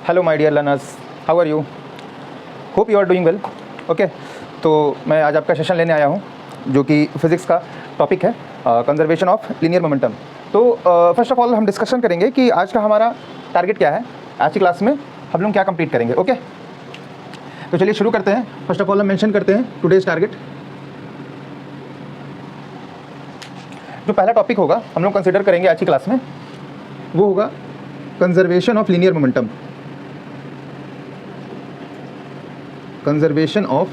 Hello my dear learners, how are you? Hope you are doing well. Okay, तो मैं आज आपका session लेने आया हूँ जो कि फिज़िक्स का टॉपिक है कंजर्वेशन ऑफ लीनियर मोमेंटम। तो फर्स्ट ऑफ ऑल हम डिस्कशन करेंगे कि आज का हमारा टारगेट क्या है, आज की क्लास में हम लोग क्या कंप्लीट करेंगे। ओके, तो चलिए शुरू करते हैं। फर्स्ट ऑफ ऑल हम मेंशन करते हैं टुडेज टारगेट। जो पहला टॉपिक होगा हम लोग कंसिडर करेंगे आज की क्लास में, वो होगा conservation of linear momentum. Conservation of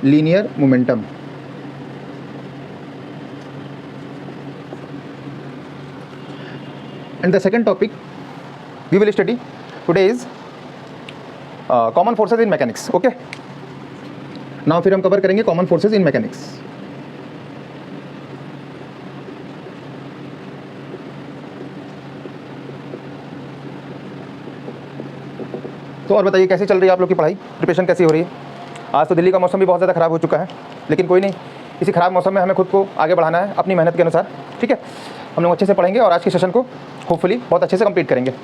linear momentum. And the second topic we will study today is common forces in mechanics. Okay, now फिर हम कवर करेंगे common forces in mechanics. तो और बताइए कैसी चल रही है आप लोग की पढ़ाई, प्रिपरेशन कैसी हो रही है? आज तो दिल्ली का मौसम भी बहुत ज़्यादा ख़राब हो चुका है, लेकिन कोई नहीं, इसी ख़राब मौसम में हमें खुद को आगे बढ़ाना है अपनी मेहनत के अनुसार। ठीक है, हम लोग अच्छे से पढ़ेंगे और आज के सेशन को होपफुली बहुत अच्छे से कंप्लीट करेंगे।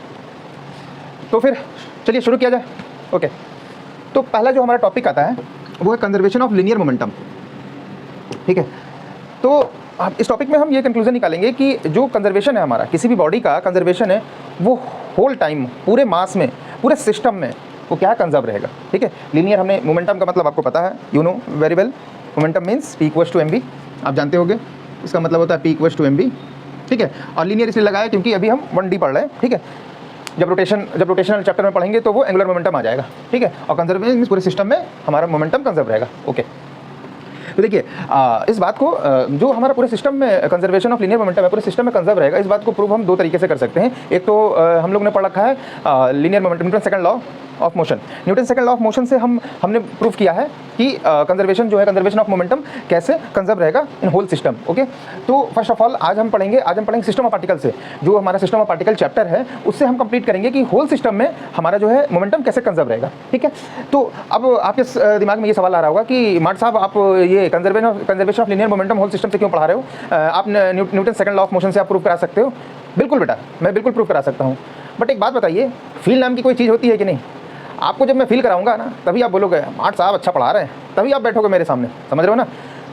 तो फिर चलिए शुरू किया जाए। ओके, तो पहला जो हमारा टॉपिक आता है वो है कंजर्वेशन ऑफ लीनियर मोमेंटम। ठीक है, तो इस टॉपिक में हम ये कंक्लूजन निकालेंगे कि जो कंजर्वेशन है हमारा, किसी भी बॉडी का कंजर्वेशन है, वो होल टाइम पूरे मास में, पूरे सिस्टम में वो क्या कंजर्व रहेगा। ठीक है, लीनियर हमने मोमेंटम का मतलब आपको पता है, you know very well. Momentum means P equals to mv, आप जानते होंगे इसका मतलब होता है P इक्वल्स टू mv। ठीक है, और लीनियर इसलिए लगाया क्योंकि अभी हम 1D पढ़ रहे हैं। ठीक है, जब रोटेशनल चैप्टर में पढ़ेंगे तो वो एंगुलर मोमेंटम आ जाएगा। ठीक है, और कंजर्वेशन मीन्स पूरे सिस्टम में हमारा मोमेंटम कंजर्व रहेगा। ओके, तो देखिए इस बात को जो हमारा पूरे सिस्टम में कंजर्वेशन ऑफ लीनियर मोमेंटम है, पूरे सिस्टम में कंजर्व रहेगा, इस बात को प्रूव हम दो तरीके से कर सकते हैं। एक तो हम लोग ने पढ़ रखा है linear momentum, Newton second law of motion. Newton second law of motion से हमने प्रूव किया है कि कंजर्वेशन जो है, कंजर्वेशन ऑफ मोमेंटम कैसे कंजर्व रहेगा इन होल सिस्टम। ओके, तो फर्स्ट ऑफ ऑल आज हम पढ़ेंगे सिस्टम ऑफ पार्टिकल से। जो हमारा सिस्टम ऑफ पार्टिकल चैप्टर है उससे हम कंप्लीट करेंगे कि होल सिस्टम में हमारा जो है मोमेंटम कैसे कंजर्व रहेगा। ठीक है, तो अब आपके दिमाग में ये सवाल आ रहा होगा कि मार्ट साहब आप ये conservation of linear momentum whole system से क्यों पढ़ा रहे हो? आप Newton second law of motion से आप प्रूव करा सकते हो। बिल्कुल बेटा, मैं बिल्कुल प्रूव करा सकता हूँ, बट एक बात बताइए, फील नाम की कोई चीज़ होती है कि नहीं? आपको जब मैं फील कराऊंगा ना, तभी आप बोलोगे मार्ट साहब अच्छा पढ़ा रहे हैं, तभी आप बैठोगे मेरे सामने, समझ रहे हो ना?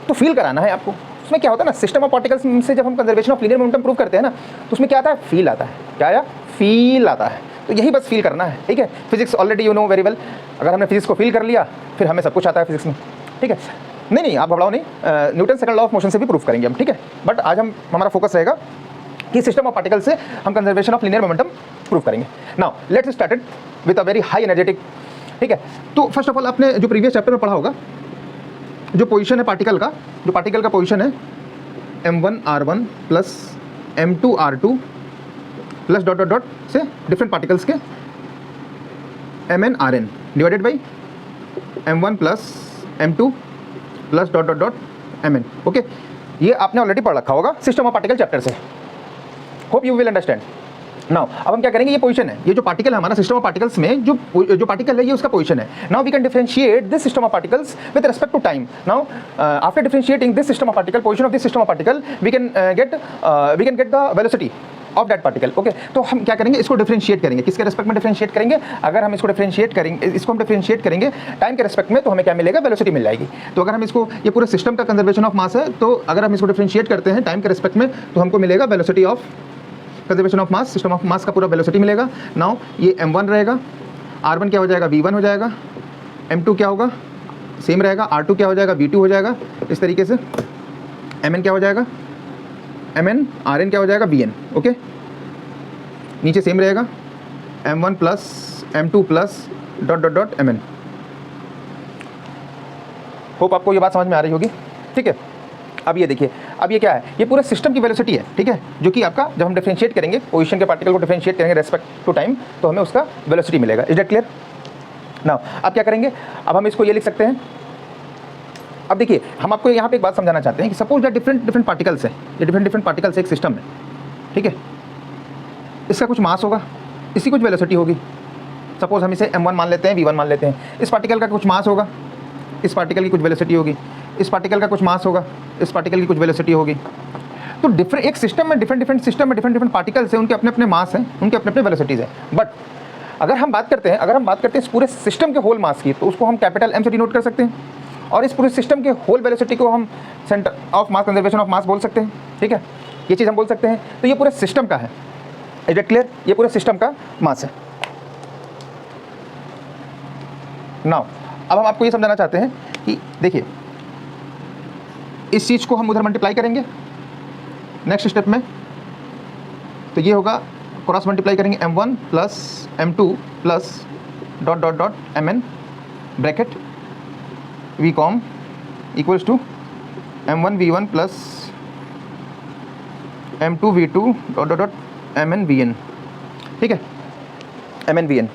तो फील कराना है आपको। उसमें क्या होता है ना, सिस्टम ऑफ पार्टिकल्स से जब हम conservation of linear momentum prove करते हैं ना, तो उसमें क्या आता है? फील आता है। क्या आया? फील आता है। तो यही बस फील करना है। ठीक है, physics already you know very well. अगर हमने फिजिक्स को फील कर लिया फिर हमें सब कुछ आता है फिजिक्स में। ठीक है, नहीं आप घबराओ नहीं, Newton second law of motion से भी प्रूव करेंगे हम। ठीक है, बट आज हमारा फोकस रहेगा कि सिस्टम ऑफ पार्टिकल से हम conservation of linear momentum prove करेंगे। Now let's start with a very high energetic. ठीक है, तो फर्स्ट ऑफ ऑल आपने जो प्रीवियस चैप्टर में पढ़ा होगा, जो पोजीशन है पार्टिकल का, जो पार्टिकल का पोजीशन है m1r1 plus m2r2 plus dot dot dot से डिफरेंट पार्टिकल्स के mn rn divided by m1 plus m2 plus dot dot dot mn। Okay, ये आपने ऑलरेडी पढ़ रखा होगा सिस्टम ऑफ पार्टिकल चैप्टर से। Hope you will understand. Now अब हम क्या करेंगे, ये पोजीशन है, ये जो पार्टिकल है हमारा सिस्टम ऑफ पार्टिकल्स में, जो पार्टिकल है ये उसका पोजीशन है। Now we can differentiate this system of particles with respect to time. Now after differentiating this system of particle, position of this system of particle, we can get the velocity of that particle. Okay, तो हम क्या करेंगे, इसको differentiate करेंगे। किसके respect में differentiate करेंगे? अगर हम इसको डिफरेंशिएट करेंगे टाइम के रिस्पेक्ट में, तो हमें क्या मिलेगा? वेलोसिटी मिल जाएगी। तो अगर हम इसको, ये पूरे सिस्टम का कंजर्वेशन ऑफ मास है, तो अगर हम इसको डिफरेंशिएट करते हैं टाइम के रिस्पेक्ट में, तो हमको मिलेगा velocity of conservation of mass, system of mass का पूरा वेलोसिटी मिलेगा। नाउ ये m1 रहेगा, r1 क्या हो जाएगा? v1 हो जाएगा, m2 क्या होगा? सेम रहेगा, r2 क्या हो जाएगा? v2 हो जाएगा। इस तरीके से mn क्या हो जाएगा? mn rn क्या हो जाएगा? vn। ओके, नीचे सेम रहेगा, m1 plus m2 plus dot dot dot mn। Hope आपको ये बात समझ में आ रही होगी। ठीक है, अब ये देखिए, अब ये क्या है? ये पूरे सिस्टम की वेलोसिटी है। ठीक है, जो कि आपका जब हम डिफरेंशिएट करेंगे, पोजीशन के पार्टिकल को डिफरेंशिएट करेंगे रेस्पेक्ट टू टाइम, तो हमें उसका वेलोसिटी मिलेगा। Is that clear? नाउ अब क्या करेंगे, अब हम इसको ये लिख सकते हैं। अब देखिए, हम आपको यहाँ पे एक बात समझाना चाहते हैं कि सपोज दैट डिफरेंट पार्टिकल्स हैं, ये डिफरेंट पार्टिकल्स एक सिस्टम है। ठीक है, इसका कुछ मास होगा, इसकी कुछ वेलोसिटी होगी। सपोज हम इसे m1 मान लेते हैं, v1 मान लेते हैं। इस पार्टिकल का कुछ मास होगा, इस पार्टिकल की कुछ वेलोसिटी होगी, इस पार्टिकल का कुछ मास होगा, इस पार्टिकल की कुछ वेलोसिटी होगी। तो डिफरेंट एक सिस्टम में डिफरेंट सिस्टम में डिफरेंट पार्टिकल्स हैं, उनके अपने अपने मास हैं, उनके अपने अपने वेलोसिटीज़ हैं। बट अगर हम बात करते हैं इस पूरे सिस्टम के होल मास की, तो उसको हम कैपिटल M से डिनोट कर सकते हैं, और इस पूरे सिस्टम के होल वेलोसिटी को हम centre of mass, conservation of mass बोल सकते हैं। ठीक है, ये चीज़ हम बोल सकते हैं। तो ये पूरे सिस्टम का है, इज इट क्लियर? ये पूरे सिस्टम का मास है। नाउ अब हम आपको ये समझाना चाहते हैं कि देखिए, इस चीज़ को हम उधर मल्टीप्लाई करेंगे नेक्स्ट स्टेप में, तो ये होगा क्रॉस मल्टीप्लाई करेंगे M1 plus M2 plus dot dot dot Mn bracket V com equals to M1 V1 plus M2 V2 dot dot dot Mn Vn। ठीक है, Mn Vn।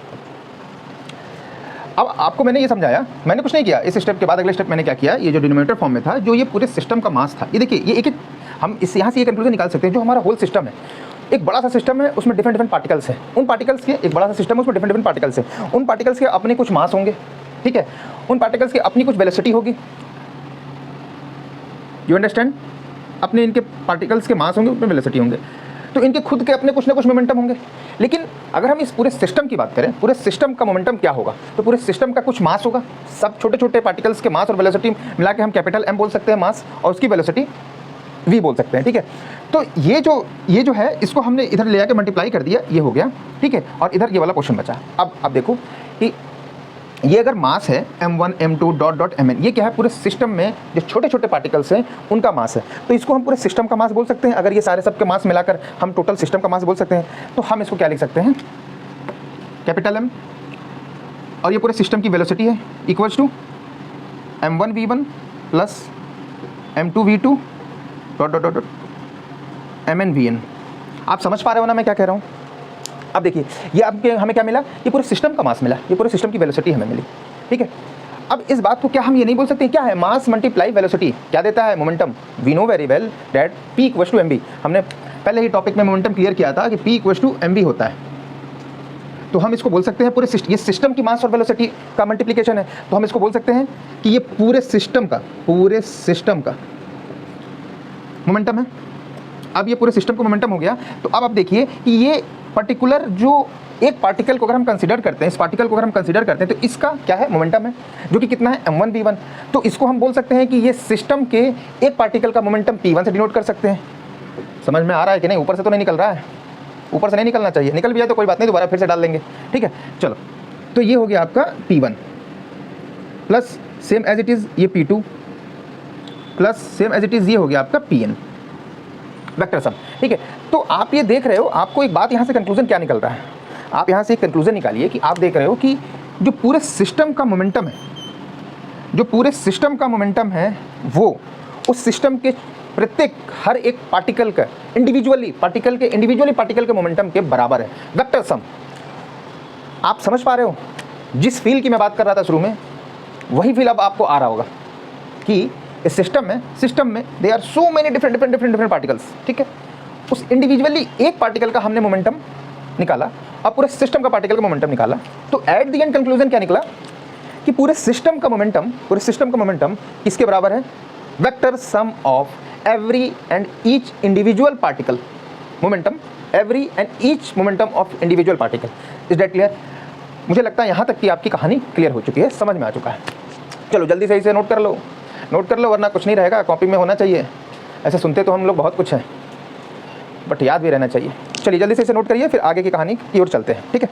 अब आपको मैंने ये समझाया, मैंने कुछ नहीं किया। इस स्टेप के बाद अगले स्टेप मैंने क्या किया, ये जो डिनोमिनेटर फॉर्म में था, जो ये पूरे सिस्टम का मास था, ये देखिए, ये एक हम इस यहाँ से ये कंक्लूजन निकाल सकते हैं, जो हमारा होल सिस्टम है, एक बड़ा सा सिस्टम है, उसमें डिफरेंट पार्टिकल्स हैं, उन पार्टिकल्स के, एक बड़ा सा सिस्टम है, उसमें डिफरेंट पार्टिकल्स हैं, उन पार्टिकल्स के अपने कुछ मास होंगे। ठीक है, उन पार्टिकल्स की अपनी कुछ वेलोसिटी होगी, यू अंडरस्टैंड? अपने इनके पार्टिकल्स के मास होंगे, उसमें वेलोसिटी होंगे, तो इनके खुद के अपने कुछ ना कुछ मोमेंटम होंगे। लेकिन अगर हम इस पूरे सिस्टम की बात करें, पूरे सिस्टम का मोमेंटम क्या होगा, तो पूरे सिस्टम का कुछ मास होगा, सब छोटे छोटे पार्टिकल्स के मास और वेलोसिटी मिला के हम कैपिटल M बोल सकते हैं मास, और उसकी वेलोसिटी V बोल सकते हैं। ठीक है, तो ये जो है, इसको हमने इधर ले आके मल्टीप्लाई कर दिया, ये हो गया। ठीक है, और इधर ये वाला क्वेश्चन बचा। अब देखो कि ये अगर मास है M1 M2 dot dot Mn, ये क्या है, पूरे सिस्टम में जो छोटे छोटे पार्टिकल्स हैं उनका मास है, तो इसको हम पूरे सिस्टम का मास बोल सकते हैं। अगर ये सारे सबके मास मिलाकर हम टोटल सिस्टम का मास बोल सकते हैं, तो हम इसको क्या लिख सकते हैं, कैपिटल M, और ये पूरे सिस्टम की वेलोसिटी है, equals to M1 V1 plus M2 V2 dot dot dot Mn Vn। आप समझ पा रहे हो ना मैं क्या कह रहा हूँ? अब देखिए, ये अब हमें क्या मिला, ये पूरे सिस्टम का मास मिला, ये पूरे सिस्टम की वेलोसिटी हमें मिली। ठीक है, अब इस बात को क्या हम ये नहीं बोल सकते क्या है, मास मल्टीप्लाई वेलोसिटी क्या देता है, momentum. We know very well that P equals to mv। हमने पहले ही टॉपिक में मोमेंटम क्लियर किया था कि P इक्वल्स टू mv होता है। तो हम इसको बोल सकते हैं, पूरे ये सिस्टम की मास और वेलोसिटी का मल्टीप्लिकेशन है, तो हम इसको बोल सकते हैं कि ये पूरे सिस्टम का मोमेंटम है। अब ये पूरे सिस्टम का मोमेंटम हो गया, तो अब आप देखिए कि ये पर्टिकुलर जो एक पार्टिकल को अगर हम कंसीडर करते हैं, इस पार्टिकल को अगर हम कंसीडर करते हैं, तो इसका क्या है, मोमेंटम है, जो कि कितना है, M1 V1। तो इसको हम बोल सकते हैं कि ये सिस्टम के एक पार्टिकल का मोमेंटम P1 से डिनोट कर सकते हैं। समझ में आ रहा है कि नहीं? ऊपर से तो नहीं निकल रहा है, ऊपर से नहीं निकलना चाहिए, निकल भी जाए तो कोई बात नहीं, दोबारा फिर से डाल देंगे। ठीक है, चलो, तो ये हो गया आपका P1 plus same as it is ये P2 plus same as it is ये हो गया आपका Pn वेक्टर सम। ठीक है, तो आप ये देख रहे हो, आपको एक बात यहाँ से कंक्लूजन क्या निकल रहा है, आप यहाँ से एक कंक्लूजन निकालिए कि आप देख रहे हो कि जो पूरे सिस्टम का मोमेंटम है, जो पूरे सिस्टम का मोमेंटम है, वो उस सिस्टम के प्रत्येक हर एक पार्टिकल का इंडिविजुअली पार्टिकल के मोमेंटम के बराबर है, वेक्टर सम। आप समझ पा रहे हो? जिस फील की मैं बात कर रहा था शुरू में, वही फील अब आपको आ रहा होगा कि इस सिस्टम में there are so many different particles. ठीक है, उस इंडिविजुअली एक पार्टिकल का हमने मोमेंटम निकाला, अब पूरे सिस्टम का पार्टिकल का मोमेंटम निकाला, तो एट द एंड कंक्लूजन क्या निकला कि पूरे सिस्टम का मोमेंटम किसके बराबर है, vector sum of every and each individual particle momentum, every and each momentum of individual particle. Is that clear? मुझे लगता है यहाँ तक की आपकी कहानी क्लियर हो चुकी है, समझ में आ चुका है। चलो जल्दी से इसे नोट कर लो, वरना कुछ नहीं रहेगा, कॉपी में होना चाहिए। ऐसे सुनते तो हम लोग बहुत कुछ हैं, बट याद भी रहना चाहिए। चलिए जल्दी से इसे नोट करिए, फिर आगे की कहानी की ओर चलते हैं। ठीक है।